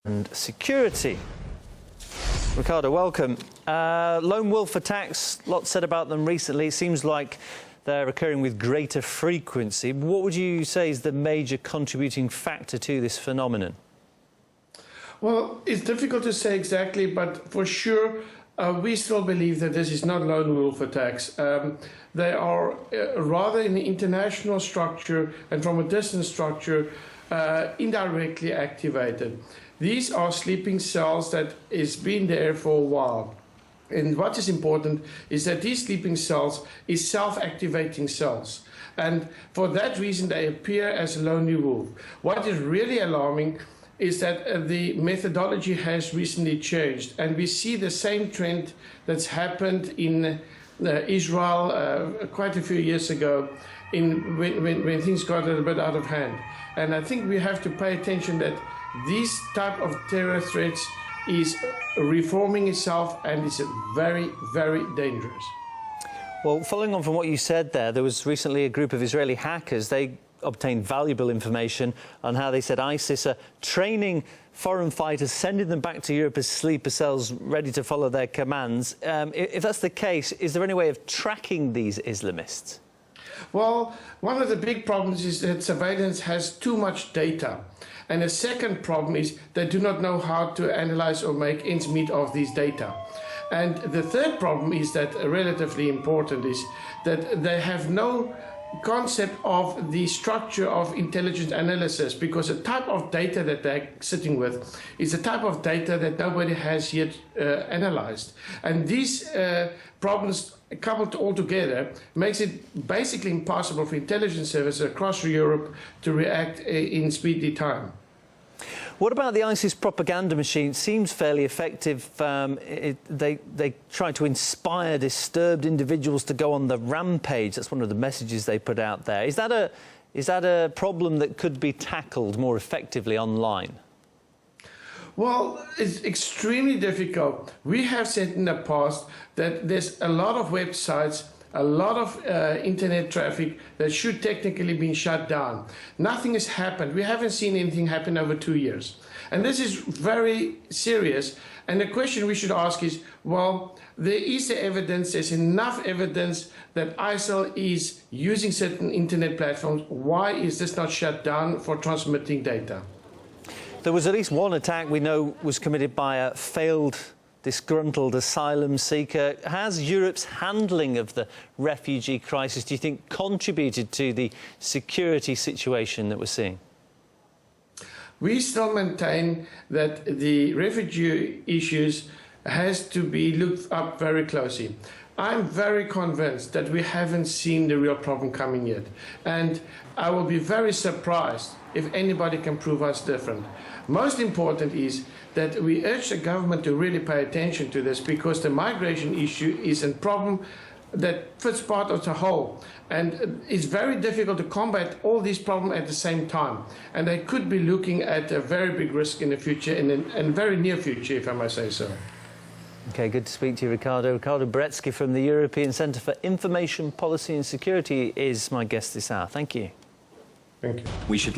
and security. Ricardo, welcome. Lone wolf attacks, lots said about them recently. It seems like they're occurring with greater frequency. What would you say is the major contributing factor to this phenomenon? Well, it's difficult to say exactly, but for sure, we still believe that this is not lone wolf attacks. They are rather in the international structure and from a distant structure indirectly activated. These are sleeping cells that has been there for a while. And what is important is that these sleeping cells is self-activating cells. And for that reason, they appear as a lonely wolf. What is really alarming is that the methodology has recently changed. And we see the same trend that's happened in Israel quite a few years ago when things got a little bit out of hand. And I think we have to pay attention that this type of terror threats is reforming itself and is very, very dangerous. Well, following on from what you said there was recently a group of Israeli hackers. They obtained valuable information on how they said ISIS are training foreign fighters, sending them back to Europe as sleeper cells ready to follow their commands. If that's the case, is there any way of tracking these Islamists? Well, one of the big problems is that surveillance has too much data. And the second problem is they do not know how to analyze or make ends meet of these data. And the third problem is that relatively important is that they have no concept of the structure of intelligence analysis, because the type of data that they're sitting with is the type of data that nobody has yet analyzed. And these problems coupled all together makes it basically impossible for intelligence services across Europe to react in speedy time. What about the ISIS propaganda machine? It seems fairly effective. They try to inspire disturbed individuals to go on the rampage. That's one of the messages they put out there. Is that a problem that could be tackled more effectively online? Well, it's extremely difficult. We have said in the past that there's a lot of websites, a lot of internet traffic that should technically be shut down. Nothing has happened. We haven't seen anything happen over 2 years. And this is very serious. And the question we should ask is, well, there is the evidence, there's enough evidence that ISIL is using certain internet platforms. Why is this not shut down for transmitting data? There was at least one attack we know was committed by a failed, disgruntled asylum seeker. Has Europe's handling of the refugee crisis, do you think, contributed to the security situation that we're seeing? We still maintain that the refugee issues has to be looked up very closely. I'm very convinced that we haven't seen the real problem coming yet. And I will be very surprised if anybody can prove us different. Most important is that we urge the government to really pay attention to this, because the migration issue is a problem that fits part of the whole. And it's very difficult to combat all these problems at the same time. And they could be looking at a very big risk in the future, in a very near future, if I may say so. OK, good to speak to you, Ricardo. Ricardo Baretzky from the European Centre for Information Policy and Security is my guest this hour. Thank you. Thank you. We should